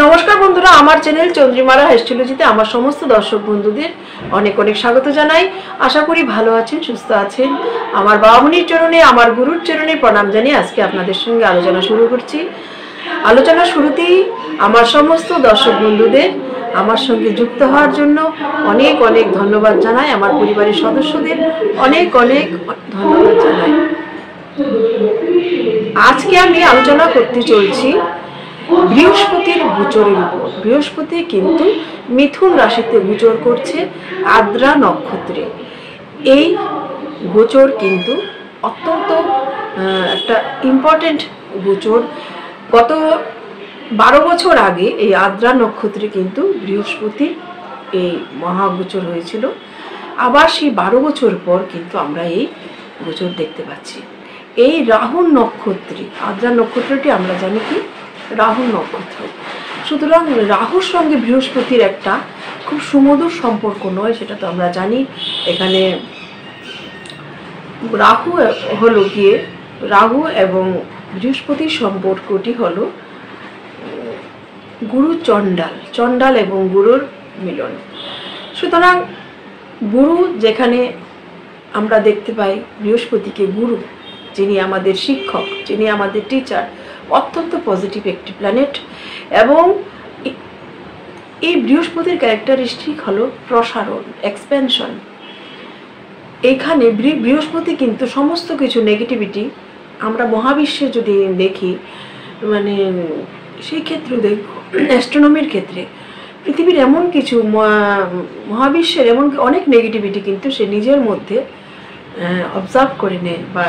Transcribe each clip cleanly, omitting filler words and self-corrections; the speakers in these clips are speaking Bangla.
নমস্কার বন্ধুরা, আমার চ্যানেল চন্দ্রিমালা অ্যাস্ট্রোলজিতে আমার সমস্ত দর্শক বন্ধুদের অনেক অনেক স্বাগত জানাই। আশা করি ভালো আছেন, সুস্থ আছেন। আমার বাবামণির চরণে, আমার গুরুর চরণে প্রণাম জানিয়ে আজকে আপনাদের সঙ্গে আলোচনা শুরু করছি। আলোচনা শুরুতেই আমার সমস্ত দর্শক বন্ধুদের আমার সঙ্গে যুক্ত হওয়ার জন্য অনেক অনেক ধন্যবাদ জানাই। আমার পরিবারের সদস্যদের অনেক অনেক ধন্যবাদ জানাই। আজকে আমি আলোচনা করতে চলছি বৃহস্পতির গোচরের উপর। বৃহস্পতি কিন্তু মিথুন রাশিতে গোচর করছে আদ্রা নক্ষত্রে। এই গোচর কিন্তু অত্যন্ত একটা ইম্পর্টেন্ট গোচর। গত 12 বছর আগে এই আদ্রা নক্ষত্রে কিন্তু বৃহস্পতি এই মহাগোচর হয়েছিল। আবার সেই 12 বছর পর কিন্তু আমরা এই গোচর দেখতে পাচ্ছি। এই রাহু নক্ষত্রে, আদ্রা নক্ষত্রটি আমরা জানি কি রাহু নক্ষত্র। সুতরাং রাহুর সঙ্গে বৃহস্পতির একটা খুব সুমধুর সম্পর্ক নয়, সেটা তো আমরা জানি। এখানে রাহু হলো গিয়ে, রাহু এবং বৃহস্পতির সম্পর্কটি হলো গুরু চণ্ডাল, চণ্ডাল এবং গুরুর মিলন। সুতরাং গুরু যেখানে আমরা দেখতে পাই বৃহস্পতিকে গুরু, যিনি আমাদের শিক্ষক, যিনি আমাদের টিচার, অত্যন্ত পজিটিভ একটি প্ল্যানেট। এবং এই বৃহস্পতির ক্যারেক্টারিস্টিক হলো প্রসারণ, এক্সপেনশন। এখানে বৃহস্পতি কিন্তু সমস্ত কিছু নেগেটিভিটি আমরা মহাবিশ্বে যদি দেখি, মানে সেই ক্ষেত্রে দেখব অ্যাস্ট্রোনমির ক্ষেত্রে পৃথিবীর এমন কিছু মহাবিশ্বের এমন অনেক নেগেটিভিটি কিন্তু সে নিজের মধ্যে অবজার্ভ করে নেয়, বা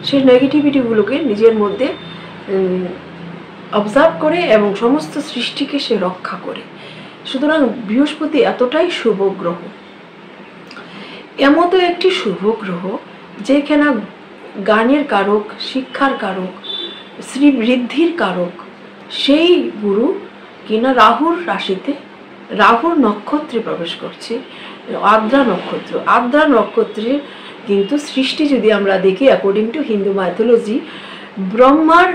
সেই নেগেটিভিটিগুলোকে নিজের মধ্যে অবজার্ভ করে এবং সমস্ত সৃষ্টিকে সে রক্ষা করে। সুতরাং বৃহস্পতি এতটাই শুভ গ্রহ, এমতো একটি শুভ গ্রহ যেখানে জ্ঞানের কারক, শিক্ষার কারক, শ্রীবৃদ্ধির কারক সেই গুরু কিনা রাহুর রাশিতে, রাহুর নক্ষত্রে প্রবেশ করছে, আদ্রা নক্ষত্র। আদ্রা নক্ষত্রের কিন্তু সৃষ্টি যদি আমরা দেখি অ্যাকর্ডিং টু হিন্দু মাইথোলজি, ব্রহ্মার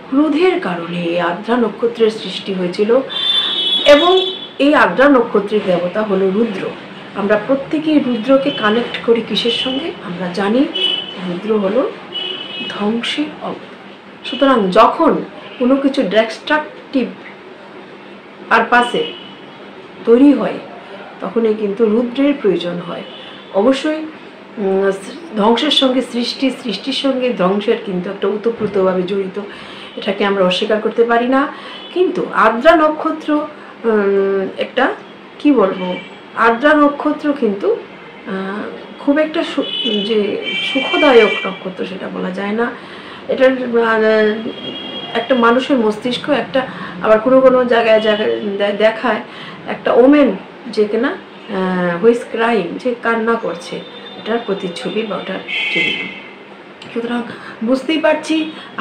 ক্রোধের কারণে এই আদ্রা নক্ষত্রের সৃষ্টি হয়েছিল। এবং এই আদ্রা নক্ষত্রের দেবতা হলো রুদ্র। আমরা প্রত্যেকেই রুদ্রকে কানেক্ট করি কিসের সঙ্গে? আমরা জানি রুদ্র হলো ধ্বংসের অবতার। সুতরাং যখন কোনো কিছু ডিস্ট্রাকটিভ পারপাসে তৈরি হয় তখনই কিন্তু রুদ্রের প্রয়োজন হয়। অবশ্যই ধ্বংসের সঙ্গে সৃষ্টি, সৃষ্টির সঙ্গে ধ্বংসের কিন্তু একটা ওতপ্রোতভাবে জড়িত, এটাকে আমরা অস্বীকার করতে পারি না। কিন্তু আদ্রা নক্ষত্র একটা কি বলবো, আদ্রা নক্ষত্র কিন্তু খুব একটা যে সুখদায়ক নক্ষত্র সেটা বলা যায় না। এটার একটা মানুষের মস্তিষ্ক একটা, আবার কোনো কোনো জায়গায় জায়গায় দেখায় একটা ওমেন যে কিনা হুইজ ক্রাইং, যে কান্না করছে, এটার প্রতিচ্ছবি বা ওটার চিহ্ন। সুতরাং বুঝতেই পারছি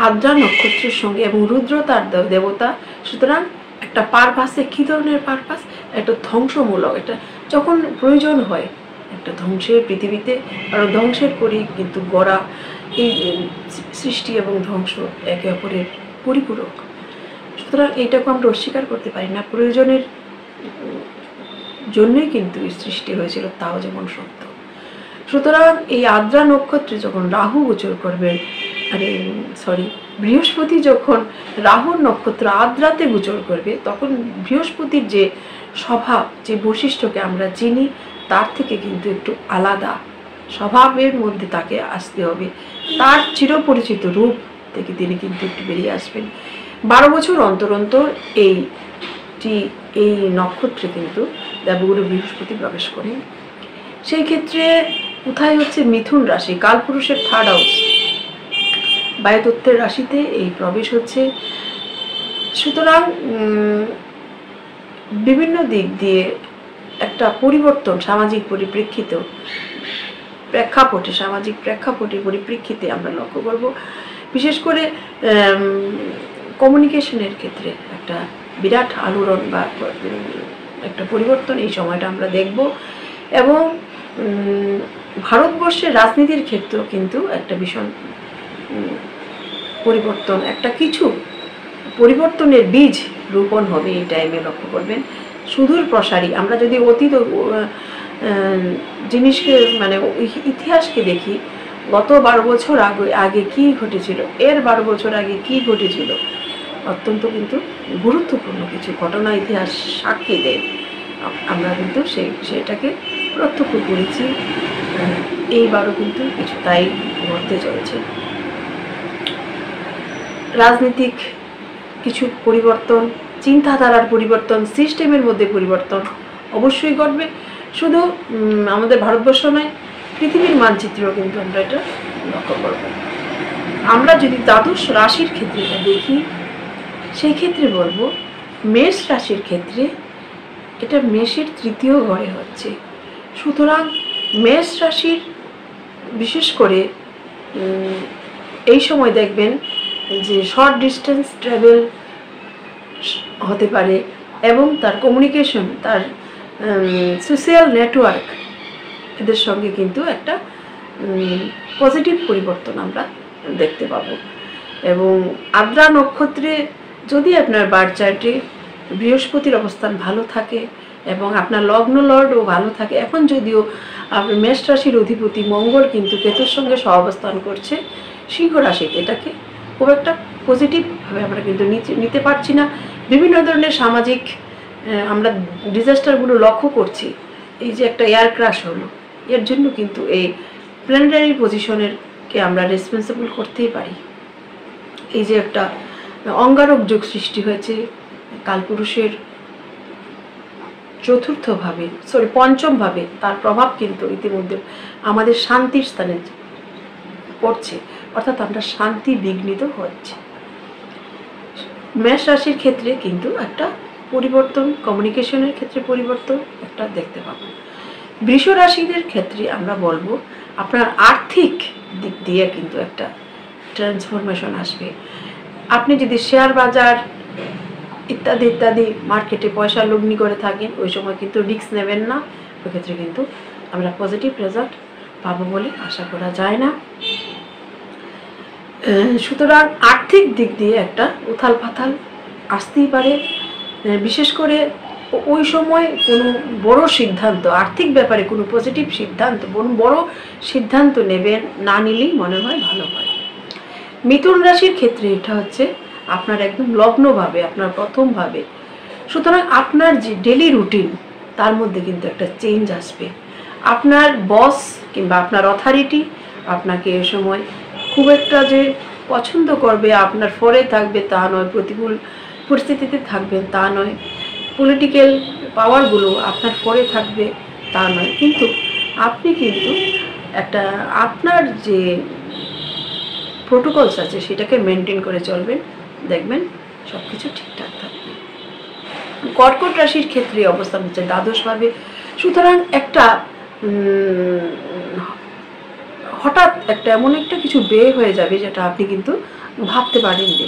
আদ্রা নক্ষত্রের সঙ্গে, এবং রুদ্র তার দেবতা। সুতরাং একটা পারপাসে, কী ধরনের পারপাস? একটা ধ্বংসমূলক, এটা যখন প্রয়োজন হয় একটা ধ্বংসের পৃথিবীতে, কারণ ধ্বংসের পরই কিন্তু গড়া এই সৃষ্টি এবং ধ্বংস একে অপরের পরিপূরক। সুতরাং এইটাকে আমরা অস্বীকার করতে পারি না। প্রয়োজনের জন্যই কিন্তু এই সৃষ্টি হয়েছিল, তাও যেমন সত্য। সুতরাং এই আদ্রা নক্ষত্রে যখন রাহু গোচর করবে, বৃহস্পতি যখন রাহুর নক্ষত্র আদ্রাতে গোচর করবে, তখন বৃহস্পতির যে স্বভাব, যে বৈশিষ্ট্যকে আমরা চিনি, তার থেকে কিন্তু একটু আলাদা স্বভাবের মধ্যে তাকে আসতে হবে। তার চিরপরিচিত রূপ থেকে তিনি কিন্তু একটু বেরিয়ে আসবেন। 12 বছর অন্তর অন্তর এই নক্ষত্রে কিন্তু দেবগুরু বৃহস্পতি প্রবেশ করেন। সেই ক্ষেত্রে কোথায় হচ্ছে মিথুন রাশি, কালপুরুষের 3rd হাউস, বায়ুতত্ত্বের রাশিতে এই প্রবেশ হচ্ছে। সুতরাং বিভিন্ন দিক দিয়ে একটা পরিবর্তন সামাজিক সামাজিক প্রেক্ষাপটের পরিপ্রেক্ষিতে আমরা লক্ষ্য করব। বিশেষ করে কমিউনিকেশনের ক্ষেত্রে একটা বিরাট আলোড়ন বা একটা পরিবর্তন এই সময়টা আমরা দেখব। এবং ভারতবর্ষের রাজনীতির ক্ষেত্রেও কিন্তু একটা ভীষণ পরিবর্তন, একটা কিছু পরিবর্তনের বীজ রোপণ হবে এই টাইমে, লক্ষ্য করবেন। সুদূর প্রসারী, আমরা যদি অতীত জিনিসকে মানে ইতিহাসকে দেখি, গত 12 বছর আগে কি ঘটেছিল, এর 12 বছর আগে কি ঘটেছিল, অত্যন্ত কিন্তু গুরুত্বপূর্ণ কিছু ঘটনা ইতিহাস সাক্ষী দেয়। আমরা কিন্তু সেটাকে প্রত্যক্ষ করেছি। এইবারও কিন্তু কিছু তাই ঘটতে চলেছে। রাজনৈতিক কিছু পরিবর্তন, চিন্তাধারার পরিবর্তন, সিস্টেমের মধ্যে পরিবর্তন অবশ্যই ঘটবে। শুধু আমাদের ভারতবর্ষ নয়, পৃথিবীর মানচিত্রেও কিন্তু আমরা এটা লক্ষ্য করব। আমরা যদি দ্বাদশ রাশির ক্ষেত্রে দেখি, সেই ক্ষেত্রে বলবো মেষ রাশির ক্ষেত্রে এটা মেষের 3য় ঘরে হচ্ছে। সুতরাং মেষ রাশির বিশেষ করে এই সময় দেখবেন যে শর্ট ডিস্টেন্স ট্রাভেল হতে পারে, এবং তার কমিউনিকেশন, তার সোশ্যাল নেটওয়ার্ক, এদের সঙ্গে কিন্তু একটা পজিটিভ পরিবর্তন আমরা দেখতে পাবো। এবং আদ্রা নক্ষত্রে যদি আপনার বার্থ চার্টে বৃহস্পতির অবস্থান ভালো থাকে এবং আপনার লগ্ন লর্ডও ভালো থাকে, এখন যদিও আপনার মেষ রাশির অধিপতি মঙ্গল কিন্তু কেতুর সঙ্গে সহাবস্থান করছে সিংহ রাশিতে, এটাকে খুব একটা পজিটিভভাবে আমরা কিন্তু নিতে পারছি না। বিভিন্ন ধরনের সামাজিক আমরা ডিজাস্টারগুলো লক্ষ্য করছি। এই যে একটা এয়ার ক্রাশ হলো, এর জন্য কিন্তু এই প্ল্যানেটারি পজিশনেরকে আমরা রেসপন্সিবল করতেই পারি। এই যে একটা অঙ্গারক যোগ সৃষ্টি হয়েছে কালপুরুষের পঞ্চম ভাবে, তার প্রভাব কিন্তু ইতিমধ্যে আমাদের শান্তির স্থানে পড়ছে, অর্থাৎ আমরা শান্তি বিঘ্নিত হচ্ছে। মেষ রাশির ক্ষেত্রে কিন্তু একটা পরিবর্তন, কমিউনিকেশনের ক্ষেত্রে পরিবর্তন একটা দেখতে পাবো। বৃষ রাশিদের ক্ষেত্রে আমরা বলবো আপনার আর্থিক দিক দিয়ে কিন্তু একটা ট্রান্সফরমেশন আসবে। আপনি যদি শেয়ার বাজার ইত্যাদি ইত্যাদি মার্কেটে পয়সা লগ্নি করে থাকেন, ওই সময় কিন্তু রিস্ক নেবেন না, ওই ক্ষেত্রে কিন্তু আমরা পজিটিভ রেজাল্ট পাবো বলে আশা করা যায় না। সুতরাং আর্থিক দিক দিয়ে একটা উথাল পাথাল আসতেই পারে। বিশেষ করে ওই সময় কোনো বড় সিদ্ধান্ত, আর্থিক ব্যাপারে কোনো পজিটিভ সিদ্ধান্ত, বড় সিদ্ধান্ত নেবেন, না নিলেই মনে হয় ভালো হয়। মিথুন রাশির ক্ষেত্রে এটা হচ্ছে আপনার একদম লগ্নভাবে, আপনার প্রথমভাবে। সুতরাং আপনার যে ডেলি রুটিন, তার মধ্যে কিন্তু একটা চেঞ্জ আসবে। আপনার বস কিংবা আপনার অথরিটি আপনাকে এ সময় খুব একটা যে পছন্দ করবে, আপনার ফরে থাকবে তা নয়, প্রতিকূল পরিস্থিতিতে থাকবেন তা নয়, পলিটিক্যাল পাওয়ারগুলো আপনার ফরে থাকবে তা নয়, কিন্তু আপনি কিন্তু একটা আপনার যে প্রোটোকলস আছে সেটাকে মেনটেন করে চলবেন, দেখবেন সব কিছু ঠিকঠাক থাকবে। কর্কট রাশির ক্ষেত্রে অবস্থান হচ্ছে দ্বাদশভাবে। সুতরাং একটা হঠাৎ একটা এমন একটা কিছু ব্যয় হয়ে যাবে যেটা আপনি কিন্তু ভাবতে পারেননি,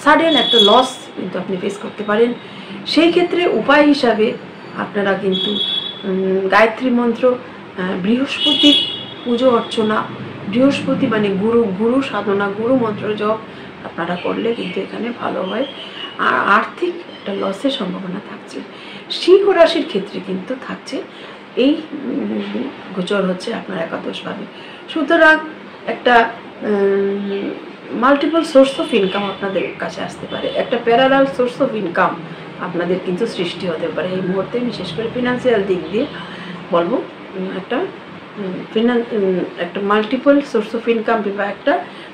সাডেন একটা লস কিন্তু আপনি ফেস করতে পারেন। সেই ক্ষেত্রে উপায় হিসাবে আপনারা কিন্তু গায়ত্রী মন্ত্র, বৃহস্পতির পুজো অর্চনা, বৃহস্পতি মানে গুরু সাধনা, গুরু মন্ত্র জপ আপনারা করলে কিন্তু এখানে ভালো হয়। আর আর্থিক একটা লসের সম্ভাবনা থাকছে। সিংহ রাশির ক্ষেত্রে কিন্তু থাকছে এই গোচর হচ্ছে আপনার একাদশভাবে। সুতরাং একটা মাল্টিপল সোর্স অফ ইনকাম আপনাদের কাছে আসতে পারে, একটা প্যারালাল সোর্স অফ ইনকাম আপনাদের কিন্তু সৃষ্টি হতে পারে এই মুহূর্তে। বিশেষ করে ফিনান্সিয়াল দিক দিয়ে বলবো একটা মাল্টিপল সোর্স অফ ইনকাম কিংবা একটা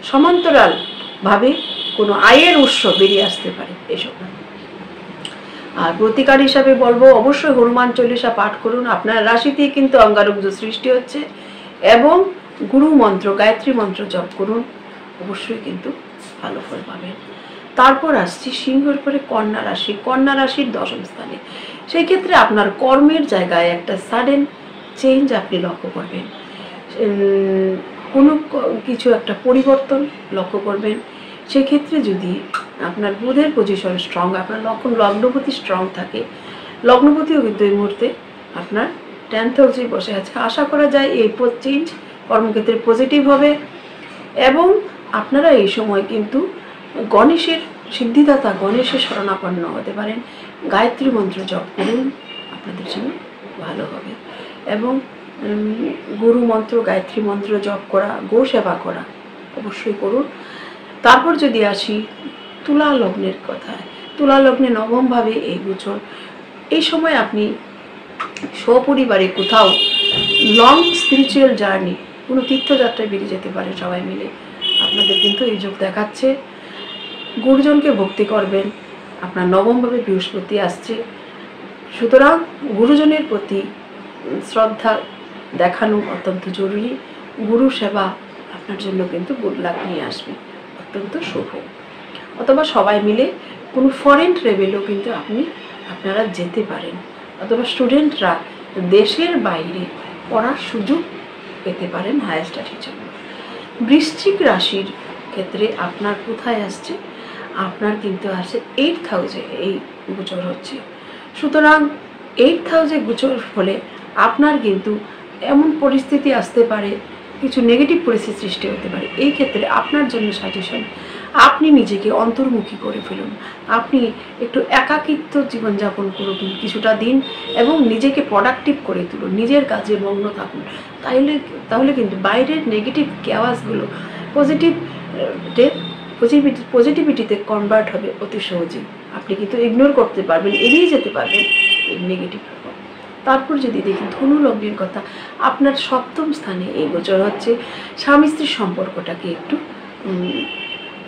সমান্তরালভাবে কোনো আয়ের উৎস বেরিয়ে আসতে পারে এসব। আর প্রতিকার হিসাবে বলবো অবশ্যই হনুমান চল্লিশা পাঠ করুন। আপনার রাশিতেই কিন্তু অঙ্গারুগ্ধ সৃষ্টি হচ্ছে, এবং গুরু মন্ত্র, গায়ত্রী মন্ত্র জপ করুন, অবশ্যই কিন্তু ভালো ফল পাবেন। তারপর আসছি সিংহের পরে কন্যা রাশি। কন্যা রাশির 10ম স্থানে। সেই ক্ষেত্রে আপনার কর্মের জায়গায় একটা সাডেন চেঞ্জ আপনি লক্ষ্য করবেন, কোনো কিছু একটা পরিবর্তন লক্ষ্য করবেন। সেক্ষেত্রে যদি আপনার বুধের পজিশন স্ট্রং, আপনার লগ্নপতি স্ট্রং থাকে, লগ্নপতিও কিন্তু এই মুহূর্তে আপনার 10th হাউসে বসে আছে, আশা করা যায় এই চেঞ্জ কর্মক্ষেত্রে পজিটিভ হবে। এবং আপনারা এই সময় কিন্তু গণেশের সিদ্ধিদাতা গণেশের শরণাপন্ন হতে পারেন। গায়ত্রী মন্ত্র জপ করুন, আপনাদের জন্য ভালো হবে। এবং গুরু মন্ত্র, গায়ত্রী মন্ত্র জপ করা, গো সেবা করা অবশ্যই করুন। তারপর যদি আসি তুলা লগ্নের কথায়, তুলা লগ্নে নবমভাবে এই গোচর। এই সময় আপনি সপরিবারে কোথাও লং স্পিরিচুয়াল জার্নি, কোনো তীর্থযাত্রায় বেরিয়ে যেতে পারে সবাই মিলে। আপনাদের কিন্তু এই যোগ দেখাচ্ছে। গুরুজনকে ভক্তি করবেন। আপনার নবমভাবে বৃহস্পতি আসছে, সুতরাং গুরুজনের প্রতি শ্রদ্ধা দেখানো অত্যন্ত জরুরি। গুরু সেবা আপনার জন্য কিন্তু গুড লাক নিয়ে আসবে, অত্যন্ত শুভ। অথবা সবাই মিলে কোনো ফরেন ট্রাভেলও কিন্তু আপনারা যেতে পারেন, অথবা স্টুডেন্টরা দেশের বাইরে পড়ার সুযোগ পেতে পারেন হায়ার স্টাডির জন্য। বৃশ্চিক রাশির ক্ষেত্রে আপনার কোথায় আসছে? আপনার কিন্তু আসছে 8th হাউসে এই গোচর হচ্ছে। সুতরাং 8th হাউসে গোচর ফলে আপনার কিন্তু এমন পরিস্থিতি আসতে পারে, কিছু নেগেটিভ পরিস্থিতি সৃষ্টি হতে পারে। এই ক্ষেত্রে আপনার জন্য সাজেশন, আপনি নিজেকে অন্তর্মুখী করে ফেলুন। আপনি একটু একাকিত্ব জীবনযাপন করুন কিছুটা দিন এবং নিজেকে প্রোডাক্টিভ করে তুলুন, নিজের কাজে মগ্ন থাকুন। তাহলে কিন্তু বাইরের নেগেটিভ ক্যাওয়াসগুলো পজিটিভিটিতে কনভার্ট হবে অতি সহজেই। আপনি কিন্তু ইগনোর করতে পারবেন, এড়িয়ে যেতে পারবেন এই নেগেটিভ। তারপর যদি দেখি ধনু লগ্নের কথা, আপনার 7ম স্থানে এই গোচর হচ্ছে। স্বামী স্ত্রীর সম্পর্কটাকে একটু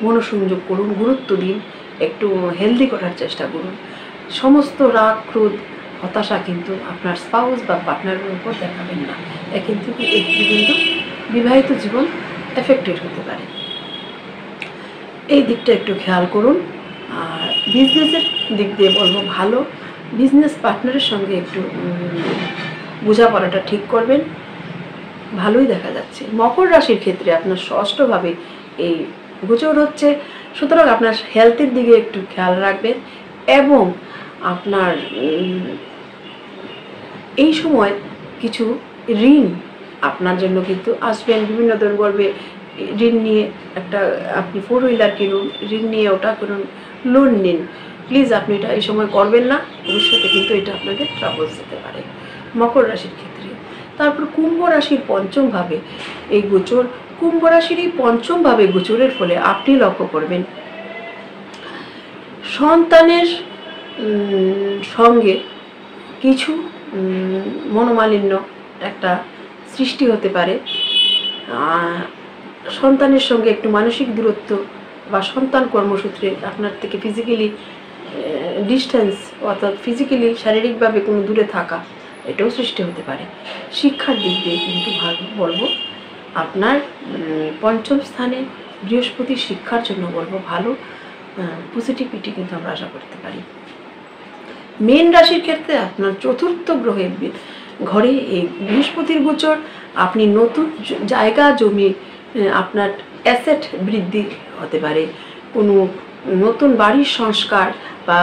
মনোসংযোগ করুন, গুরুত্ব দিন, একটু হেলদি করার চেষ্টা করুন। সমস্ত রাগ, ক্রোধ, হতাশা কিন্তু আপনার স্পাউস বা পার্টনারের উপর দেখাবেন না। কিন্তু বিবাহিত জীবন এফেক্টেড হতে পারে, এই দিকটা একটু খেয়াল করুন। আর বিজনেসের দিক দিয়ে বলবো ভালো, বিজনেস পার্টনারের সঙ্গে একটু বোঝাপড়াটা ঠিক করবেন, ভালোই দেখা যাচ্ছে। মকর রাশির ক্ষেত্রে আপনার 6ষ্ঠভাবে এই গোচর হচ্ছে, সুতরাং আপনার হেলথের দিকে একটু খেয়াল রাখবেন। এবং আপনার এই সময় কিছু ঋণ আপনার জন্য কিন্তু আসবেন। বিভিন্ন ধরনের বলবে ঋণ নিয়ে একটা আপনি 4 হুইলার কিনুন, ঋণ নিয়ে ওটা করুন, লোন নিন। প্লিজ আপনি এটা এই সময় করবেন না, ভবিষ্যতে কিন্তু এটা আপনাকে ট্রাবলস দিতে পারে মকর রাশির ক্ষেত্রে। তারপর কুম্ভ রাশির 5মভাবে এই গোচর। কুম্ভ রাশির এই 5মভাবে গোচরের ফলে আপনি লক্ষ্য করবেন সন্তানের সঙ্গে কিছু মনোমালিন্য একটা সৃষ্টি হতে পারে। সন্তানের সঙ্গে একটু মানসিক দূরত্ব বা সন্তান কর্মসূত্রে আপনার থেকে ফিজিক্যালি ডিস্টেন্স, অর্থাৎ ফিজিক্যালি শারীরিকভাবে কোনো দূরে থাকা, এটাও সৃষ্টি হতে পারে। শিক্ষার দিক দিয়ে কিন্তু বলবো আপনার 5ম স্থানে বৃহস্পতি, শিক্ষার জন্য বলবো ভালো পজিটিভিটি কিন্তু আমরা আশা করতে পারি। মীন রাশির ক্ষেত্রে আপনার 4র্থ গ্রহের ঘরে এই বৃহস্পতির গোচর। আপনি নতুন জায়গা জমি, আপনার অ্যাসেট বৃদ্ধি হতে পারে, কোনো নতুন বাড়ির সংস্কার বা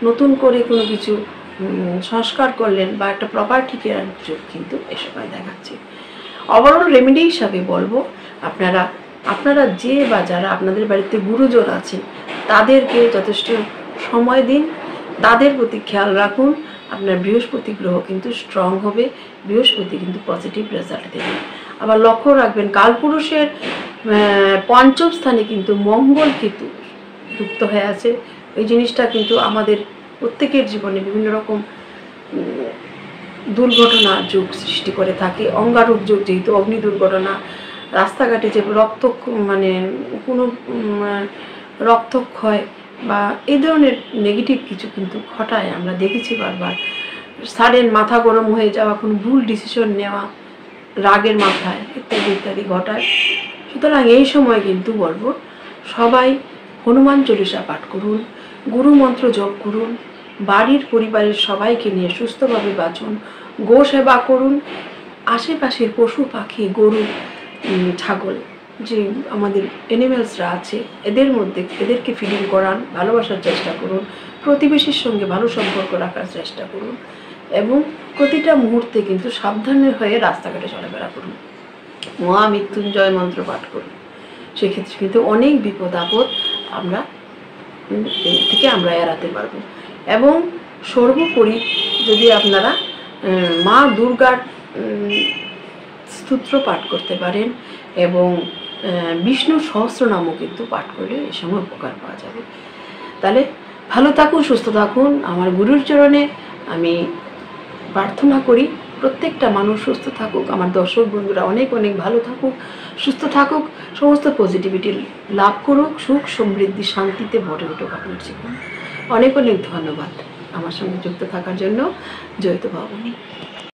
নতুন করে কোনো কিছু সংস্কার করলেন বা একটা প্রপার্টি কেনার যোগ কিন্তু এ সময় দেখাচ্ছে। ওভারঅল রেমেডি হিসাবে বলবো আপনারা যে বা যারা আপনাদের বাড়িতে গুরুজন আছেন তাদেরকে যথেষ্ট সময় দিন, তাদের প্রতি খেয়াল রাখুন। আপনার বৃহস্পতি গ্রহ কিন্তু স্ট্রং হবে, বৃহস্পতি কিন্তু পজিটিভ রেজাল্ট দেবে। আবার লক্ষ্য রাখবেন কালপুরুষের 5ম স্থানে কিন্তু মঙ্গল কিন্তু যুক্ত হয়ে আছে। এই জিনিসটা কিন্তু আমাদের প্রত্যেকের জীবনে বিভিন্ন রকম দুর্ঘটনা যোগ সৃষ্টি করে থাকে। অঙ্গারক যোগ, যেহেতু অগ্নি দুর্ঘটনা, রাস্তাঘাটে যে কোনো রক্তক্ষয় বা এই ধরনের নেগেটিভ কিছু কিন্তু ঘটায়, আমরা দেখেছি বারবার। সাডেন মাথা গরম হয়ে যাওয়া, কোনো ভুল ডিসিশন নেওয়া রাগের মাথায়, ইত্যাদি ইত্যাদি ঘটায়। সুতরাং এই সময় কিন্তু বলবো সবাই হনুমান চল্লিশা পাঠ করুন, গুরু মন্ত্র জপ করুন, বাড়ির পরিবারের সবাইকে নিয়ে সুস্থভাবে বাঁচুন, গো সেবা করুন, আশেপাশের পশু পাখি, গরু, ছাগল যে আমাদের অ্যানিমেলসরা আছে এদেরকে ফিডিং করান, ভালোবাসার চেষ্টা করুন, প্রতিবেশীর সঙ্গে ভালো সম্পর্ক রাখার চেষ্টা করুন এবং প্রতিটা মুহূর্তে কিন্তু সাবধানে হয়ে রাস্তাঘাটে চলাফেরা করুন, মহামৃত্যুঞ্জয় মন্ত্র পাঠ করুন। সেক্ষেত্রে কিন্তু অনেক বিপদ আপদ আমরা থেকে আমরা এড়াতে পারবো। এবং সর্বোপরি যদি আপনারা মা দুর্গার স্তোত্র পাঠ করতে পারেন এবং বিষ্ণু সহস্রনামও কিন্তু পাঠ করলে এই সময় উপকার পাওয়া যাবে। তাহলে ভালো থাকুন, সুস্থ থাকুন। আমার গুরুর চরণে আমি প্রার্থনা করি প্রত্যেকটা মানুষ সুস্থ থাকুক, আমার দর্শক বন্ধুরা অনেক অনেক ভালো থাকুক, সুস্থ থাকুক, সমস্ত পজিটিভিটি লাভ করুক, সুখ সমৃদ্ধি শান্তিতে ভরে উঠুক আপনার জীবন। অনেক অনেক ধন্যবাদ আমার সঙ্গে যুক্ত থাকার জন্য। জয়তু ভবানী।